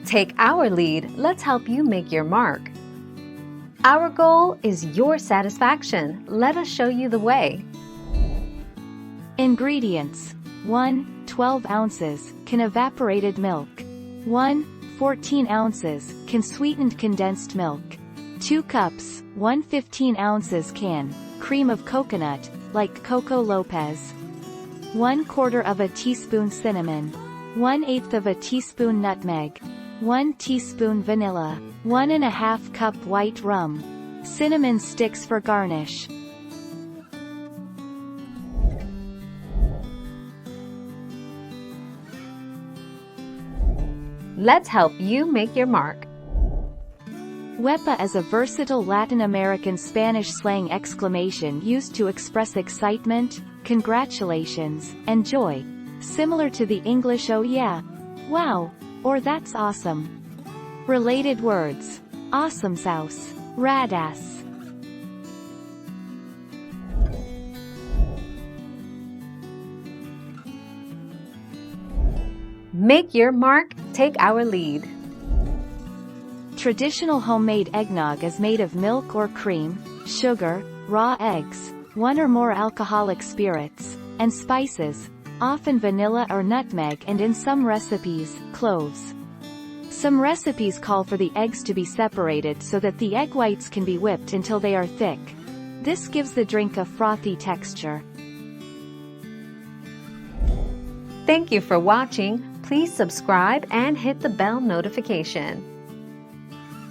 Take our lead, let's help you make your mark. Our goal is your satisfaction. Let us show you the way. Ingredients: 1. 12 ounces, can evaporated milk. 1. 14 ounces, can sweetened condensed milk. 2 cups, 1 15 ounces can, cream of coconut, like Coco Lopez. 1/4 of a teaspoon cinnamon. 1/8 of a teaspoon nutmeg. 1 teaspoon vanilla. 1½ cup white rum. Cinnamon sticks for garnish. Let's help you make your mark. Wepa is a versatile Latin American Spanish slang exclamation used to express excitement, congratulations, and joy. Similar to the English "oh yeah," "wow," or "that's awesome." Related words: awesome sauce, radass. Make your mark, take our lead. Traditional homemade eggnog is made of milk or cream, sugar, raw eggs, one or more alcoholic spirits, and spices, often vanilla or nutmeg, and in some recipes, cloves. Some recipes call for the eggs to be separated so that the egg whites can be whipped until they are thick. This gives the drink a frothy texture. Thank you for watching. Please subscribe and hit the bell notification.